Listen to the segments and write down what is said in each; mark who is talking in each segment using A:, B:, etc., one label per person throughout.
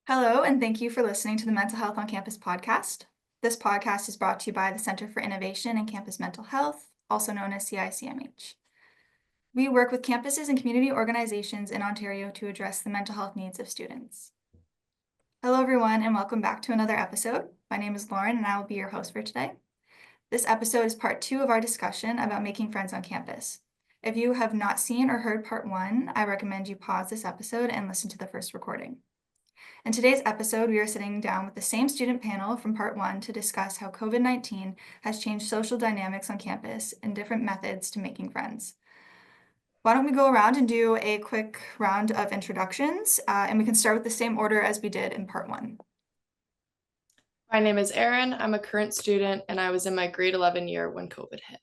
A: Hello, and thank you for listening to the Mental Health on Campus podcast. This podcast is brought to you by the Center for Innovation in Campus Mental Health, also known as CICMH. We work with campuses and community organizations in Ontario to address the mental health needs of students. Hello, everyone, and welcome back to another episode. My name is Lauren, and I will be your host for today. This episode is part 2 of our discussion about making friends on campus. If you have not seen or heard part 1, I recommend you pause this episode and listen to the first recording. In today's episode, we are sitting down with the same student panel from part 1 to discuss how COVID-19 has changed social dynamics on campus and different methods to making friends. Why don't we go around and do a quick round of introductions, and we can start with the same order as we did in part 1.
B: My name is Erin. I'm a current student and I was in my grade 11 year when COVID hit.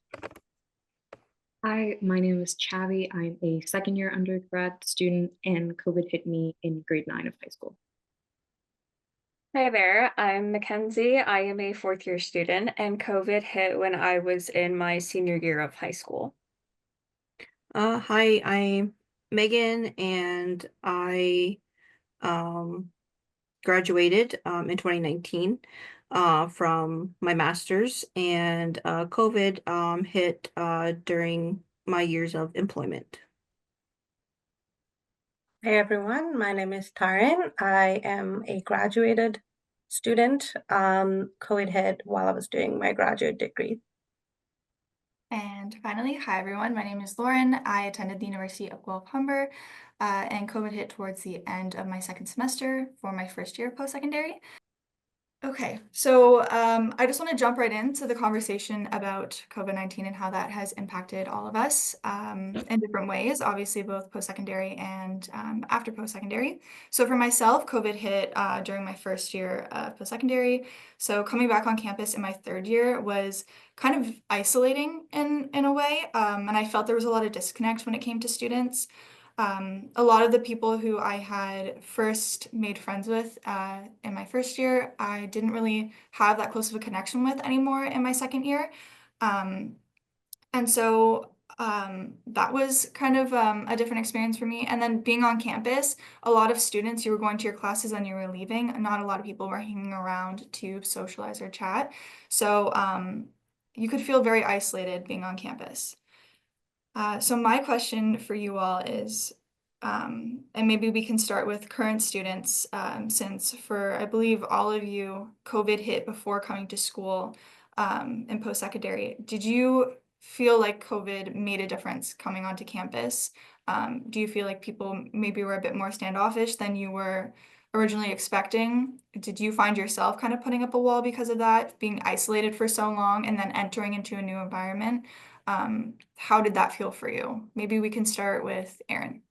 C: Hi, my name is Chavi. I'm a second year undergrad student, and COVID hit me in grade 9 of high school.
D: Hi there, I'm Mackenzie. I am a fourth year student, and COVID hit when I was in my senior year of high school.
E: Hi, I'm Megan, and I graduated in 2019 from my master's, and COVID hit during my years of employment.
F: Hey everyone, my name is Taryn. I am a graduated student. COVID hit while I was doing my graduate degree.
A: And finally, hi everyone, my name is Lauren. I attended the University of Guelph Humber, and COVID hit towards the end of my second semester for my first year of post-secondary. Okay, so I just want to jump right into the conversation about COVID-19 and how that has impacted all of us in different ways, obviously both post-secondary and after post-secondary. So for myself, COVID hit during my first year of post-secondary. So coming back on campus in my third year was kind of isolating in a way, and I felt there was a lot of disconnect when it came to students. A lot of the people who I had first made friends with in my first year, I didn't really have that close of a connection with anymore in my second year. And so that was kind of a different experience for me. And then being on campus, a lot of students, you were going to your classes and you were leaving. Not a lot of people were hanging around to socialize or chat. So you could feel very isolated being on campus. So my question for you all is, and maybe we can start with current students, since for, I believe all of you, COVID hit before coming to school in post-secondary. Did you feel like COVID made a difference coming onto campus? Do you feel like people maybe were a bit more standoffish than you were originally expecting? Did you find yourself kind of putting up a wall because of that, being isolated for so long and then entering into a new environment? How did that feel for you? Maybe we can start with Erin.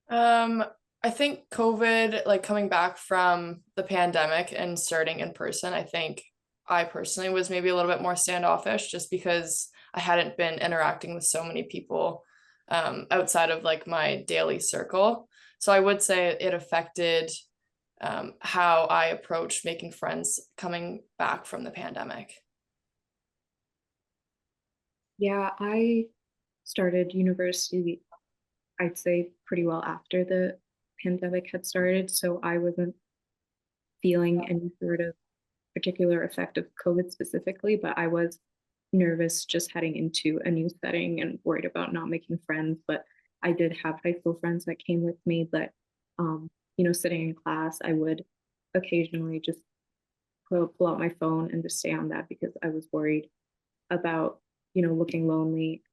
B: I think COVID, like coming back from the pandemic and starting in person, I think I personally was maybe a little bit more standoffish just because I hadn't been interacting with so many people outside of like my daily circle. So I would say it affected how I approached making friends coming back from the pandemic.
C: Yeah, I started university, I'd say, pretty well after the pandemic had started, so I wasn't feeling any sort of particular effect of COVID specifically, but I was nervous just heading into a new setting and worried about not making friends. But I did have high school friends that came with me, but sitting in class, I would occasionally just pull out my phone and just stay on that because I was worried about, looking lonely,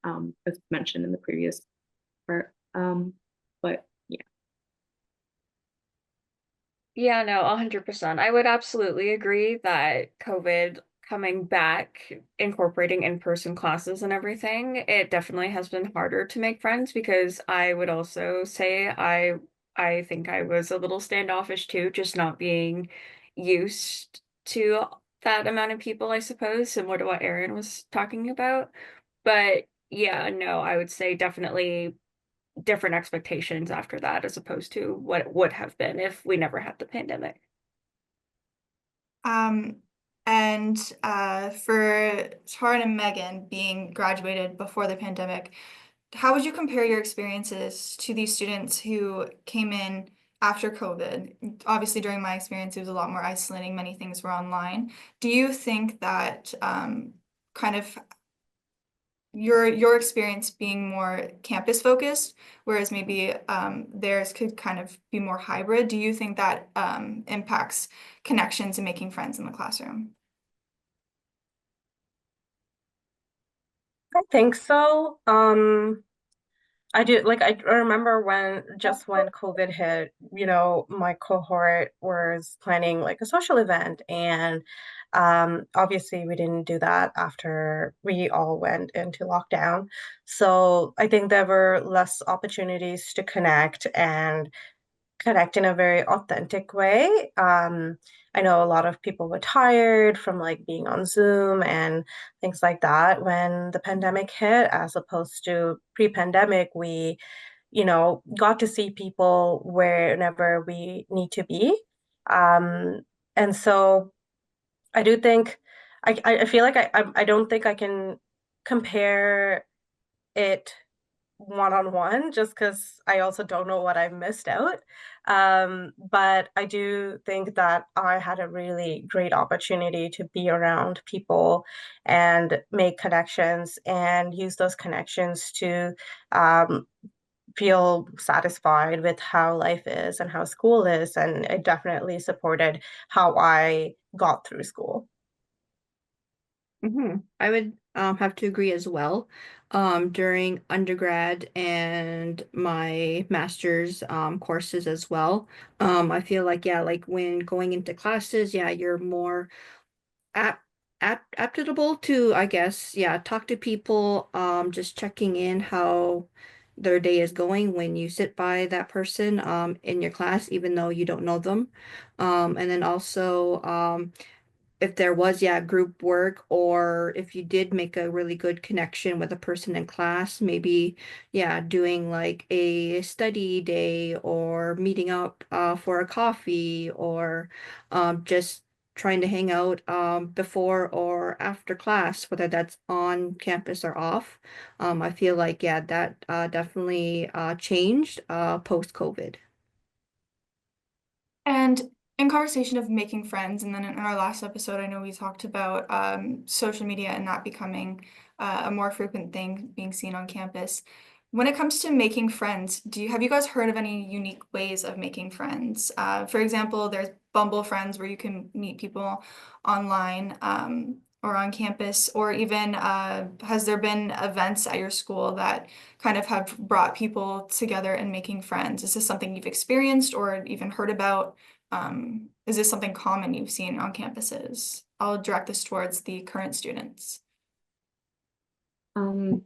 C: as mentioned in the previous part. But yeah.
D: Yeah, no, 100%. I would absolutely agree that COVID coming back, incorporating in-person classes and everything, it definitely has been harder to make friends because I would also say I think I was a little standoffish too, just not being used to that amount of people, I suppose, similar to what Erin was talking about. But yeah, no, I would say definitely different expectations after that as opposed to what it would have been if we never had the pandemic.
A: And for Taryn and Megan being graduated before the pandemic, how would you compare your experiences to these students who came in after COVID, obviously during my experience, it was a lot more isolating. Many things were online. Do you think that kind of your experience being more campus focused, whereas maybe theirs could kind of be more hybrid, do you think that impacts connections and making friends in the classroom?
F: I think so. I do like I remember when COVID hit, my cohort was planning like a social event, and obviously we didn't do that after we all went into lockdown. So I think there were less opportunities to connect in a very authentic way. I know a lot of people were tired from like being on Zoom and things like that when the pandemic hit, as opposed to pre-pandemic, we, got to see people whenever we need to be. Um, and so I do think I feel like I don't think I can compare it one on one just because I also don't know what I missed out. But I do think that I had a really great opportunity to be around people and make connections and use those connections to um, feel satisfied with how life is and how school is. And it definitely supported how I got through school.
E: I would have to agree as well. During undergrad and my master's courses as well. I feel like, yeah, like when going into classes, yeah, you're more apt aptable to, I guess, yeah, talk to people, just checking in how their day is going when you sit by that person in your class, even though you don't know them. And then also if there was, yeah, group work, or if you did make a really good connection with a person in class, maybe, yeah, doing like a study day or meeting up for a coffee, or just trying to hang out before or after class, whether that's on campus or off. I feel like, yeah, that definitely changed post-COVID.
A: And in conversation of making friends, and then in our last episode, I know we talked about social media and that becoming a more frequent thing being seen on campus. When it comes to making friends, have you guys heard of any unique ways of making friends? For example, there's Bumble Friends where you can meet people online or on campus, or even has there been events at your school that kind of have brought people together and making friends? Is this something you've experienced or even heard about? Is this something common you've seen on campuses? I'll direct this towards the current students.
C: Um,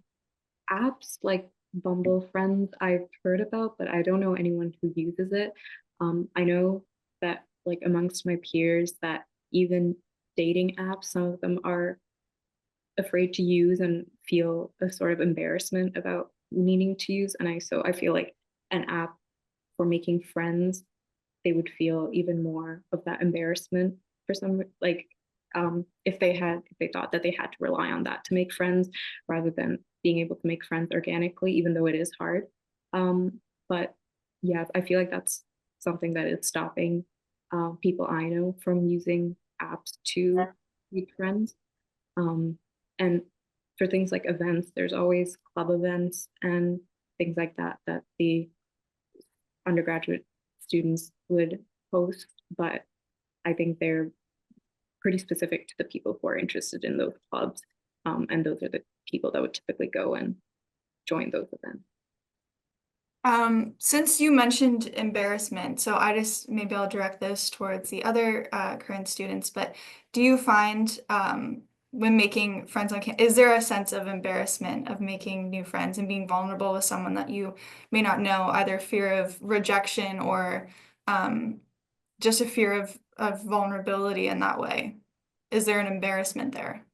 C: Apps like Bumble Friends I've heard about, but I don't know anyone who uses it. I know that like amongst my peers that even dating apps, some of them are afraid to use and feel a sort of embarrassment about needing to use. And I feel like an app for making friends, they would feel even more of that embarrassment for some, like if they thought that they had to rely on that to make friends rather than being able to make friends organically, even though it is hard. But yeah, I feel like that's something that is stopping people I know from using apps to make friends. Um, and for things like events, there's always club events and things like that that the undergraduate students would host, but I think they're pretty specific to the people who are interested in those clubs. And those are the people that would typically go and join those events.
A: Since you mentioned embarrassment, so maybe I'll direct this towards the other current students, but do you find when making friends on campus, is there a sense of embarrassment of making new friends and being vulnerable with someone that you may not know, either fear of rejection or um, just a fear of vulnerability in that way? Is there an embarrassment there?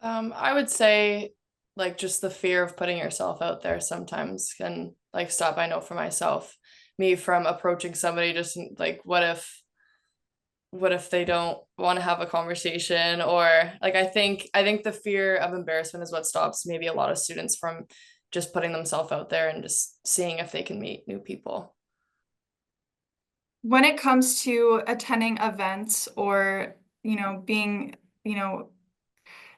B: I would say like just the fear of putting yourself out there sometimes can like stop. I know for myself, me from approaching somebody, just like what if they don't want to have a conversation, or like I think the fear of embarrassment is what stops maybe a lot of students from just putting themselves out there and just seeing if they can meet new people.
A: when it comes to attending events or, being,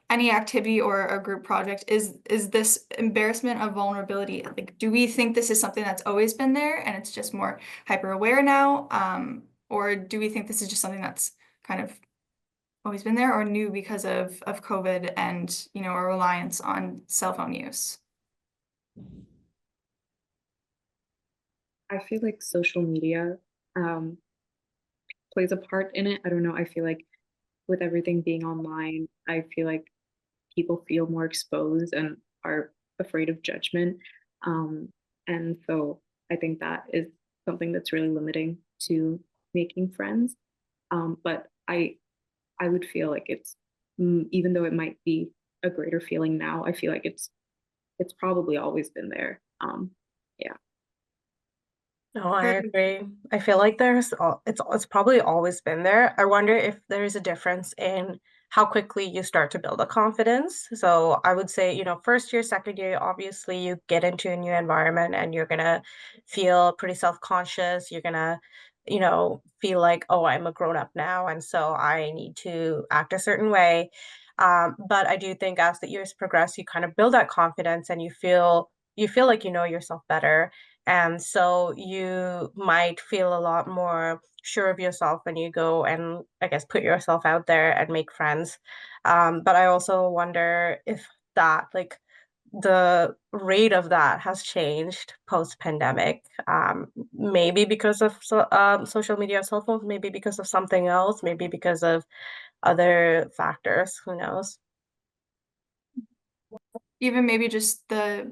A: any activity or a group project, is this embarrassment a vulnerability? Like, do we think this is something that's always been there and it's just more hyper aware now? Or do we think this is just something that's kind of always been there or new because of COVID and, a reliance on cell phone use?
C: I feel like social media um, plays a part in it. I don't know. I feel like with everything being online, I feel like people feel more exposed and are afraid of judgment. Um, and so I think that is something that's really limiting to making friends. But I would feel like it's even though it might be a greater feeling now, I feel like it's probably always been there. Yeah.
F: No, I agree. I feel like it's probably always been there. I wonder if there's a difference in how quickly you start to build a confidence. So I would say, first year, second year, obviously you get into a new environment and you're gonna feel pretty self-conscious. You're gonna, feel like, oh, I'm a grown up now, and so I need to act a certain way. But I do think as the years progress, you kind of build that confidence and you feel like you know yourself better, and so you might feel a lot more sure of yourself when you go and, I guess, put yourself out there and make friends. But I also wonder if like, the rate of that has changed post-pandemic. Maybe because of social media, cell phones, maybe because of something else, maybe because of other factors. Who knows?
A: Even maybe just the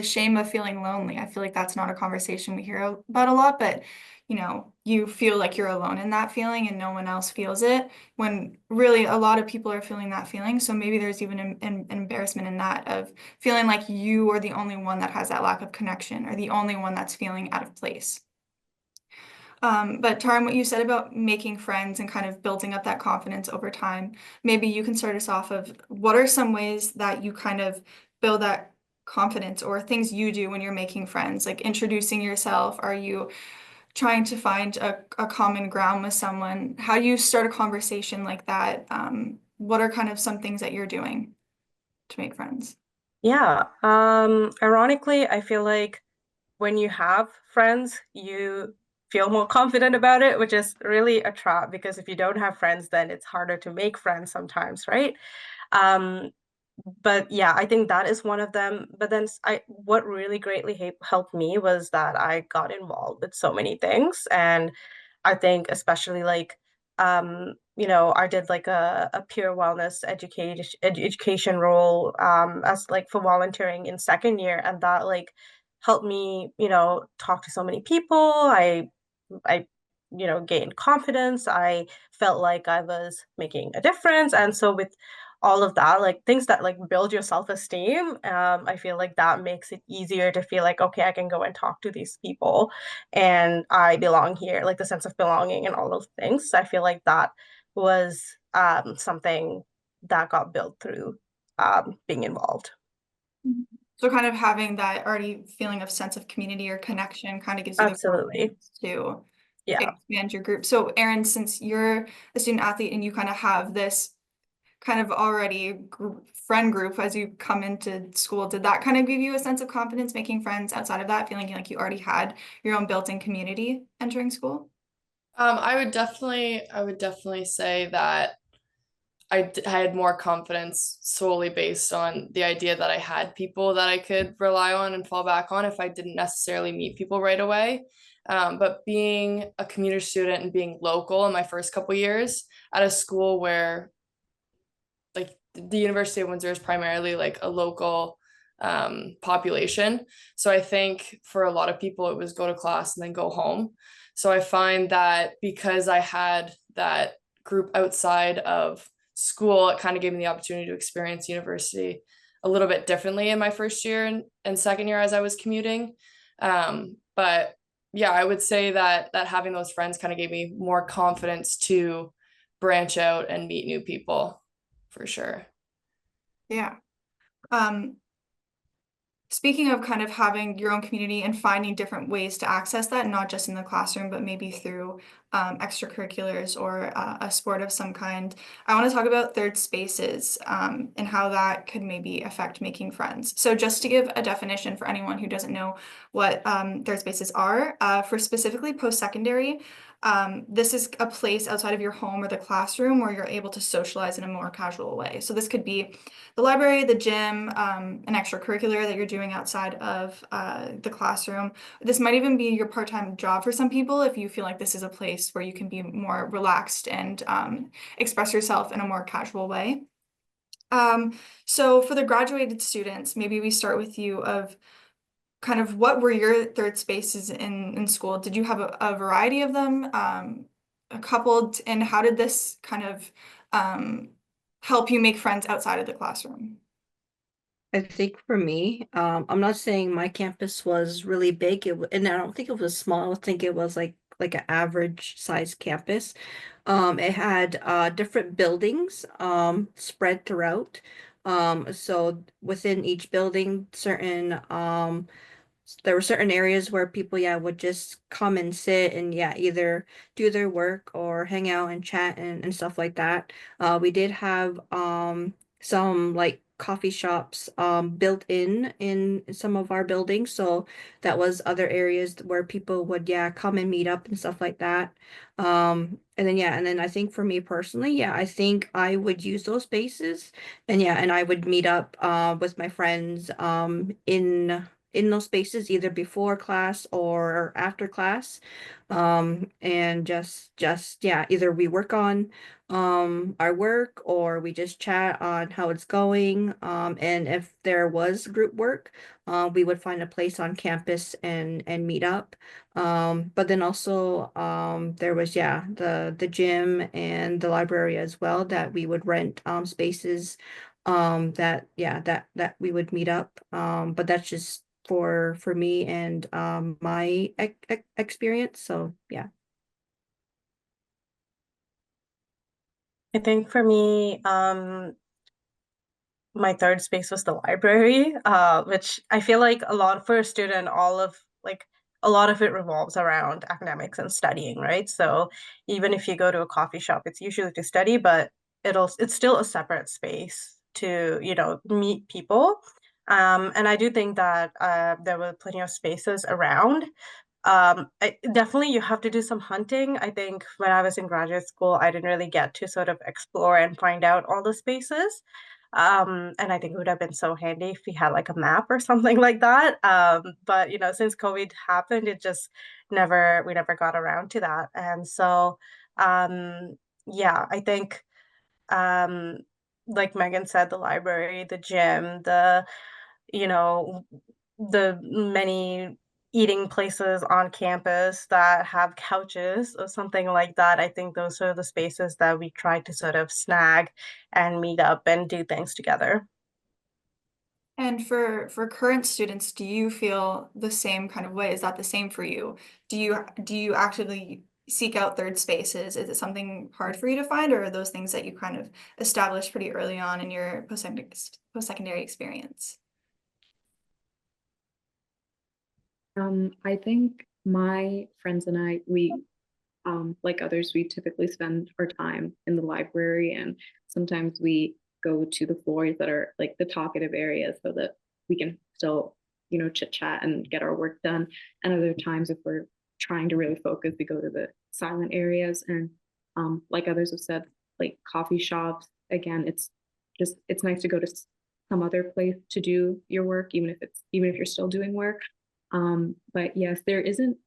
A: shame of feeling lonely. I feel like that's not a conversation we hear about a lot, but you feel like you're alone in that feeling and no one else feels it when really a lot of people are feeling that feeling. So maybe there's even an embarrassment in that of feeling like you are the only one that has that lack of connection or the only one that's feeling out of place. But Taran, what you said about making friends and kind of building up that confidence over time, maybe you can start us off of what are some ways that you kind of build that confidence or things you do when you're making friends, like introducing yourself? Are you trying to find a common ground with someone? How do you start a conversation like that? What are kind of some things that you're doing to make friends?
F: Yeah. Ironically, I feel like when you have friends, you feel more confident about it, which is really a trap because if you don't have friends, then it's harder to make friends sometimes, right? Um, but yeah, I think that is one of them. But then what really greatly helped me was that I got involved with so many things, and I think especially like I did like a peer wellness education role as like for volunteering in second year, and that like helped me, talk to so many people. I gained confidence. I felt like I was making a difference. And so with all of that, like things that like build your self-esteem, I feel like that makes it easier to feel like, okay, I can go and talk to these people and I belong here, like the sense of belonging and all those things. So I feel like that was something that got built through being involved.
A: Mhm. So kind of having that already feeling of sense of community or connection kind of gives you the
F: Absolutely.
A: confidence to
F: Yeah.
A: expand your group. So Erin, since you're a student athlete and you kind of have this kind of already friend group as you come into school, did that kind of give you a sense of confidence making friends outside of that, feeling like you already had your own built-in community entering school?
B: I would definitely say that I had more confidence solely based on the idea that I had people that I could rely on and fall back on if I didn't necessarily meet people right away. But being a commuter student and being local in my first couple years at a school where like the University of Windsor is primarily like a local population. So I think for a lot of people, it was go to class and then go home. So I find that because I had that group outside of school, it kind of gave me the opportunity to experience university a little bit differently in my first year and second year as I was commuting. But yeah, I would say that having those friends kind of gave me more confidence to branch out and meet new people for sure.
A: Yeah. Um, Speaking of kind of having your own community and finding different ways to access that, not just in the classroom, but maybe through extracurriculars or a sport of some kind, I want to talk about third spaces and how that could maybe affect making friends. So just to give a definition for anyone who doesn't know what third spaces are, for specifically post-secondary, this is a place outside of your home or the classroom where you're able to socialize in a more casual way. So this could be the library, the gym, an extracurricular that you're doing outside of the classroom. This might even be your part-time job for some people if you feel like this is a place where you can be more relaxed and express yourself in a more casual way. So for the graduated students, maybe we start with you of kind of what were your third spaces in school? Did you have a variety of them, coupled, and how did this kind of help you make friends outside of the classroom?
E: I think for me, I'm not saying my campus was really big, and I don't think it was small. I think it was like an average size campus. It had different buildings spread throughout. So within each building, there were certain areas where people, yeah, would just come and sit and, yeah, either do their work or hang out and chat and stuff like that. We did have some like coffee shops built in some of our buildings, so that was other areas where people would, yeah, come and meet up and stuff like that. And then, yeah, and then I think for me personally, yeah, I think I would use those spaces, and yeah, and I would meet up with my friends in those spaces either before class or after class, and just yeah, either we work on our work or we just chat on how it's going, and if there was group work, we would find a place on campus and meet up. But then also there was, yeah, the gym and the library as well, that we would rent spaces that, yeah, that we would meet up. But that's just for me and my experience. So yeah.
F: I think for me, my third space was the library, which I feel like a lot for a student, a lot of it revolves around academics and studying, right? So even if you go to a coffee shop, it's usually to study, but it's still a separate space to, meet people. And I do think that there were plenty of spaces around. Definitely you have to do some hunting. I think when I was in graduate school, I didn't really get to sort of explore and find out all the spaces. And I think it would have been so handy if we had like a map or something like that. But since COVID happened, we never got around to that. And so, yeah, I think, um, like Megan said, the library, the gym, you know, the many eating places on campus that have couches or something like that. I think those are the spaces that we try to sort of snag and meet up and do things together.
A: And for current students, do you feel the same kind of way? Is that the same for you? Do you actively seek out third spaces? Is it something hard for you to find, or are those things that you kind of established pretty early on in your post-secondary experience?
C: I think my friends and I, we, like others, we typically spend our time in the library, and sometimes we go to the floors that are like the talkative areas so that we can still, chit chat and get our work done. And other times, if we're trying to really focus, we go to the silent areas. And like others have said, like coffee shops, again, it's nice to go to some other place to do your work, even if you're still doing work. But yes, there isn't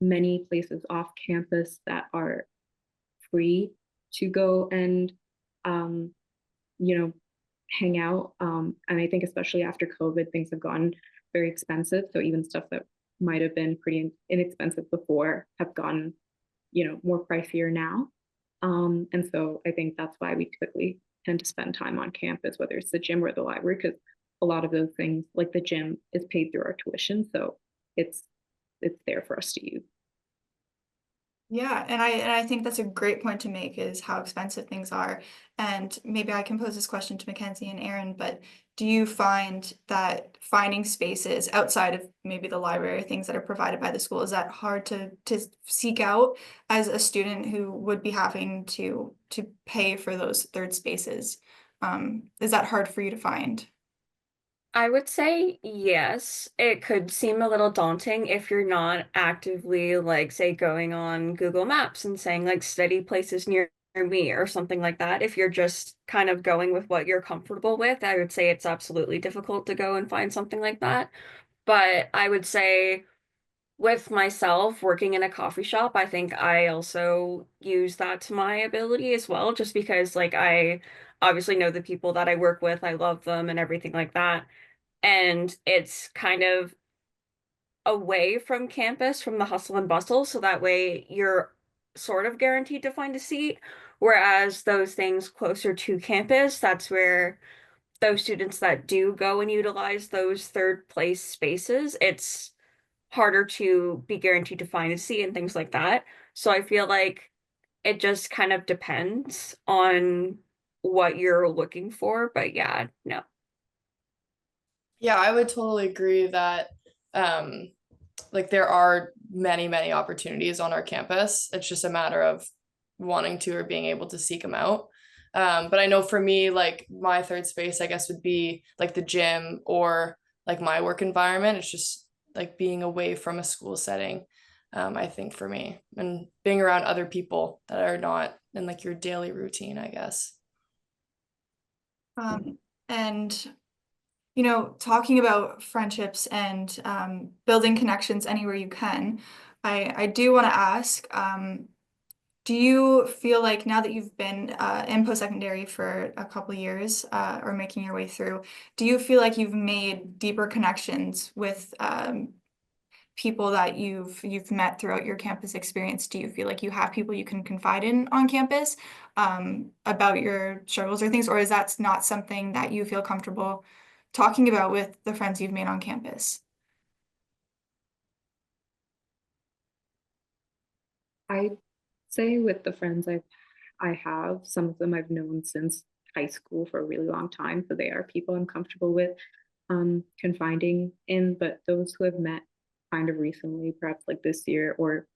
C: many places off campus that are free to go and um, you know hang out. And I think especially after COVID, things have gotten very expensive. So even stuff that might have been pretty inexpensive before have gotten more pricier now. And so I think that's why we typically tend to spend time on campus, whether it's the gym or the library, because a lot of those things, like the gym, is paid through our tuition, so it's there for us to use.
A: Yeah, and I think that's a great point to make is how expensive things are. And maybe I can pose this question to Mackenzie and Aaron, but do you find that finding spaces outside of maybe the library, things that are provided by the school, is that hard to seek out as a student who would be having to pay for those third spaces? Is that hard for you to find?
D: I would say yes. It could seem a little daunting if you're not actively, like, say, going on Google Maps and saying, like, study places near me or something like that. If you're just kind of going with what you're comfortable with, I would say it's absolutely difficult to go and find something like that. But I would say with myself working in a coffee shop, I think I also use that to my ability as well, just because, like, I obviously know the people that I work with, I love them and everything like that. And it's kind of away from campus, from the hustle and bustle, so that way you're sort of guaranteed to find a seat. Whereas those things closer to campus, that's where those students that do go and utilize those third place spaces, it's harder to be guaranteed to find a seat and things like that. So I feel like it just kind of depends on what you're looking for. But yeah, no.
B: Yeah, I would totally agree that um like there are many opportunities on our campus. It's just a matter of wanting to or being able to seek them out. But I know for me, like my third space, I guess, would be like the gym or like my work environment. It's just like being away from a school setting, I think for me, and being around other people that are not in like your daily routine, I guess.
A: And talking about friendships and building connections anywhere you can, I do want to ask, do you feel like now that you've been in post-secondary for a couple years or making your way through, do you feel like you've made deeper connections with people that you've met throughout your campus experience? Do you feel like you have people you can confide in on campus about your struggles or things, or is that not something that you feel comfortable talking about with the friends you've made on campus?
C: I say with the friends I have, some of them I've known since high school for a really long time, so they are people I'm comfortable with confiding in. But those who have met kind of recently, perhaps like this year, or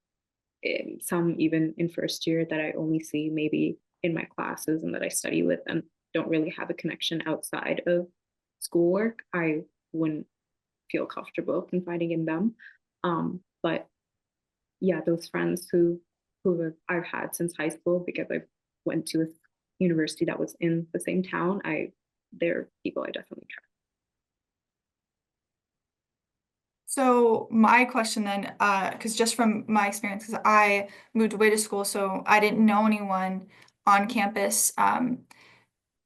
C: some even in first year that I only see maybe in my classes and that I study with and don't really have a connection outside of schoolwork, I wouldn't feel comfortable confiding in them. But yeah, those friends I've had since high school because I went to a university that was in the same town, they're people I definitely trust.
A: So my question then, because just from my experience, because I moved away to school, so I didn't know anyone on campus.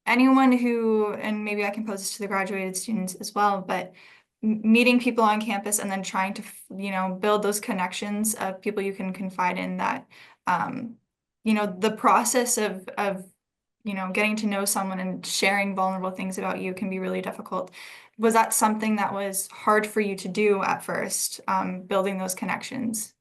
A: Anyone who, and maybe I can pose this to the graduated students as well, but meeting people on campus and then trying to, build those connections of people you can confide in that, the process of, getting to know someone and sharing vulnerable things about you can be really difficult. Was that something that was hard for you to do at first, building those connections?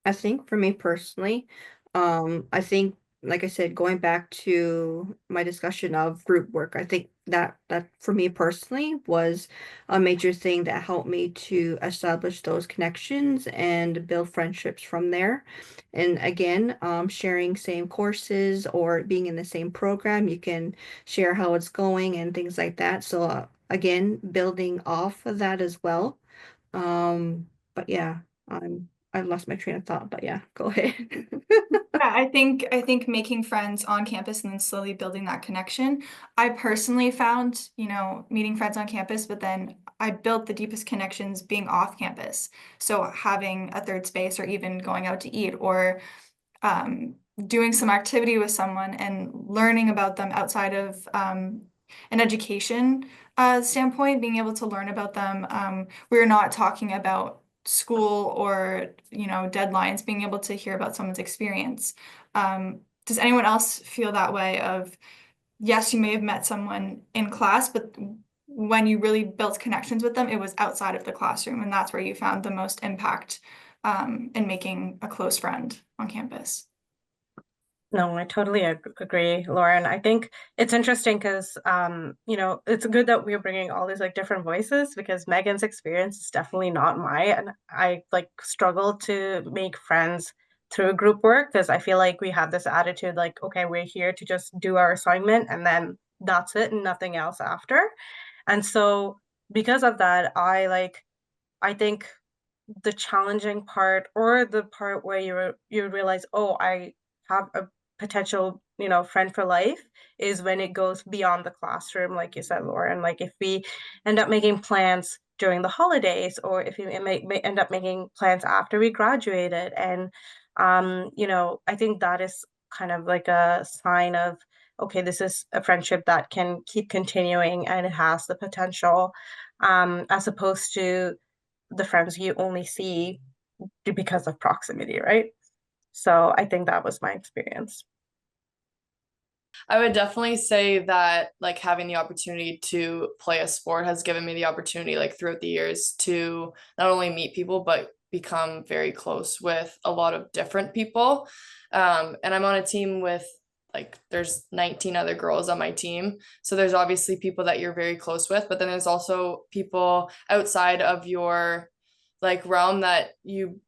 E: I think for me personally, I think, like I said, going back to my discussion of group work, I think that for me personally was a major thing that helped me to establish those connections and build friendships from there. And again, sharing same courses or being in the same program, you can share how it's going and things like that. So again, building off of that as well. But yeah, I lost my train of thought, but yeah, go ahead.
A: Yeah, I think making friends on campus and then slowly building that connection. I personally found, meeting friends on campus, but then I built the deepest connections being off campus. So having a third space or even going out to eat or um, doing some activity with someone and learning about them outside of an education standpoint, being able to learn about them. We're not talking about school or, deadlines, being able to hear about someone's experience. Does anyone else feel that way of, yes, you may have met someone in class, but when you really built connections with them, it was outside of the classroom, and that's where you found the most impact in making a close friend on campus.
F: No, I totally agree, Lauren. I think it's interesting because, you know, it's good that we're bringing all these like different voices because Megan's experience is definitely not mine. And I like struggle to make friends through group work because I feel like we have this attitude like, okay, we're here to just do our assignment and then that's it and nothing else after. And so because of that, I think the challenging part or the part where you realize, oh, I have a potential, you know, friend for life is when it goes beyond the classroom, like you said, Lauren. Like if we end up making plans during the holidays, or if we may end up making plans after we graduated, and you know, I think that is kind of like a sign of okay, this is a friendship that can keep continuing and it has the potential, as opposed to the friends you only see because of proximity, right? So I think that was my experience.
B: I would definitely say that like having the opportunity to play a sport has given me the opportunity like throughout the years to not only meet people but become very close with a lot of different people. And I'm on a team with like there's 19 other girls on my team. So there's obviously people that you're very close with, but then there's also people outside of your like realm that you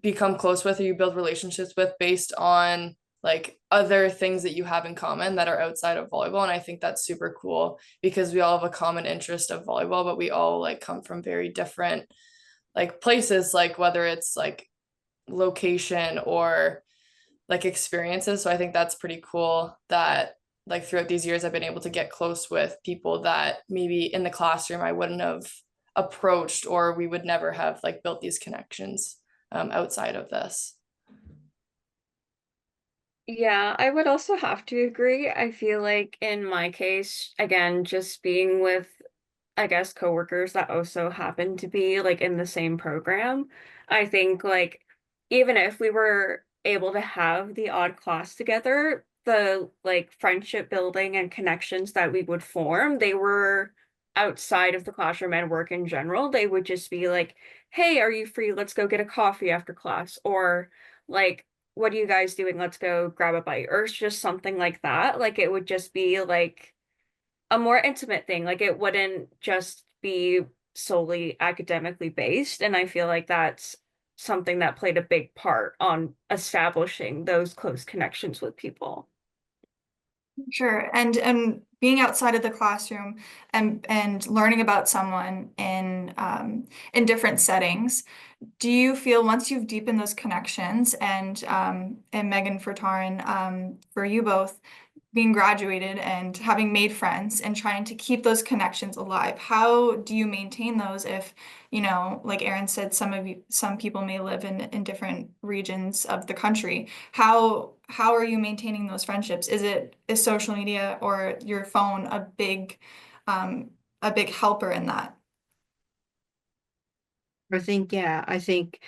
B: become close with or you build relationships with based on like other things that you have in common that are outside of volleyball. And I think that's super cool because we all have a common interest of volleyball, but we all like come from very different like places, like whether it's like location or like experiences. So I think that's pretty cool that like throughout these years I've been able to get close with people that maybe in the classroom I wouldn't have approached or we would never have like built these connections outside of this.
D: Yeah, I would also have to agree. I feel like in my case, again, just being with, I guess, coworkers that also happen to be like in the same program, I think like even if we were able to have the odd class together, the like friendship building and connections that we would form, they were outside of the classroom and work in general. They would just be like, "Hey, are you free? Let's go get a coffee after class." Or like, what are you guys doing? Let's go grab a bite, or it's just something like that. Like it would just be like a more intimate thing. Like it wouldn't just be solely academically based. And I feel like that's something that played a big part on establishing those close connections with people.
A: Sure. And being outside of the classroom and learning about someone in different settings, do you feel once you've deepened those connections and Megan for Taryn, for you both, being graduated and having made friends and trying to keep those connections alive, how do you maintain those if, you know, like Erin said, some people may live in different regions of the country. How are you maintaining those friendships? Is social media or your phone a big helper in that?
E: I think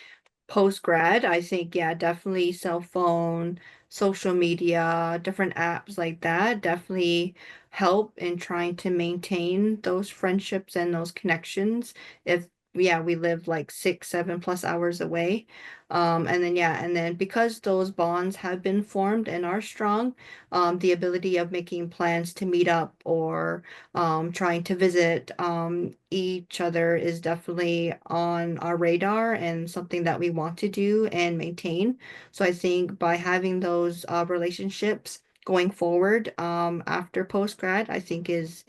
E: post grad, I think, yeah, definitely cell phone, social media, different apps like that definitely help in trying to maintain those friendships and those connections. If, yeah, we live like 6, 7+ hours away. And then because those bonds have been formed and are strong, the ability of making plans to meet up or trying to visit each other is definitely on our radar and something that we want to do and maintain. So I think by having those relationships going forward after post grad, I think is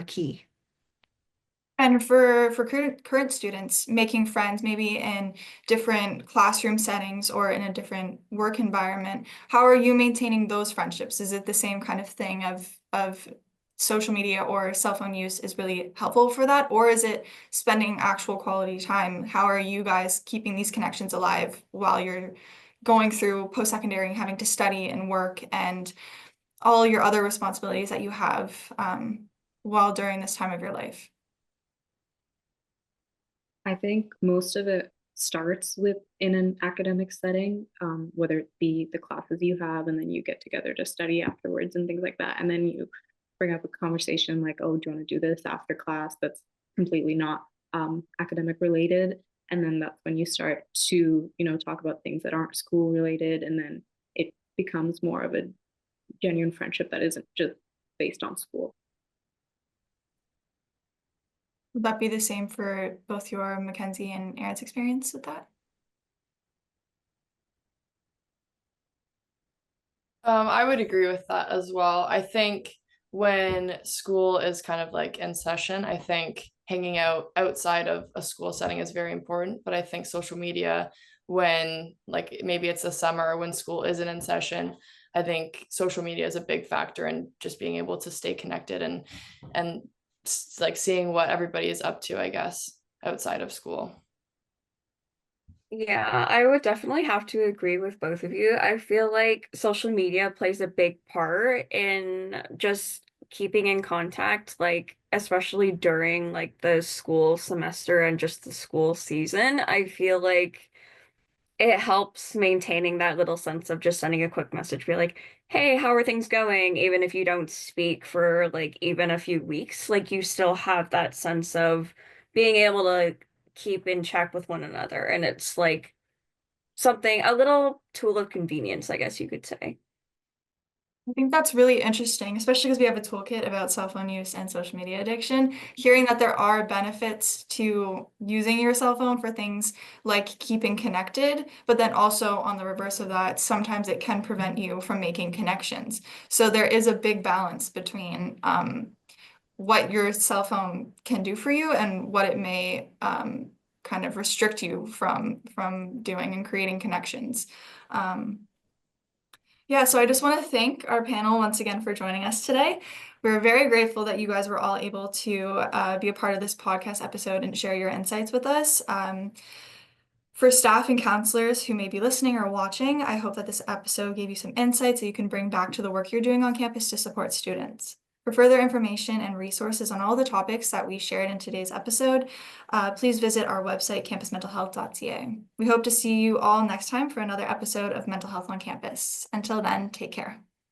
E: key.
A: And for current students, making friends maybe in different classroom settings or in a different work environment, how are you maintaining those friendships? Is it the same kind of thing of social media or cell phone use is really helpful for that? Or is it spending actual quality time? How are you guys keeping these connections alive while you're going through post-secondary and having to study and work and all your other responsibilities that you have while during this time of your life?
C: I think most of it starts with in an academic setting, whether it be the classes you have, and then you get together to study afterwards and things like that. And then you bring up a conversation like, oh, do you want to do this after class? That's completely not academic related. And then that's when you start to, talk about things that aren't school related. And then it becomes more of a genuine friendship that isn't just based on school.
A: Would that be the same for both your Mackenzie and Aaron's experience with that?
B: I would agree with that as well. I think when school is kind of like in session, I think hanging out outside of a school setting is very important. But I think social media, when like maybe it's the summer when school isn't in session, I think social media is a big factor in just being able to stay connected and like seeing what everybody is up to, I guess, outside of school.
D: Yeah, I would definitely have to agree with both of you. I feel like social media plays a big part in just keeping in contact, like especially during like the school semester and just the school season. I feel like it helps maintaining that little sense of just sending a quick message, be like, hey, how are things going? Even if you don't speak for like even a few weeks, like you still have that sense of being able to keep in check with one another. And it's like something, a little tool of convenience, I guess you could say.
A: I think that's really interesting, especially because we have a toolkit about cell phone use and social media addiction. Hearing that there are benefits to using your cell phone for things like keeping connected, but then also on the reverse of that, sometimes it can prevent you from making connections. So there is a big balance between what your cell phone can do for you and what it may kind of restrict you from doing and creating connections. Yeah, so I just want to thank our panel once again for joining us today. We're very grateful that you guys were all able to be a part of this podcast episode and share your insights with us. For staff and counselors who may be listening or watching, I hope that this episode gave you some insights that you can bring back to the work you're doing on campus to support students. For further information and resources on all the topics that we shared in today's episode, please visit our website, campusmentalhealth.ca. We hope to see you all next time for another episode of Mental Health on Campus. Until then, take care.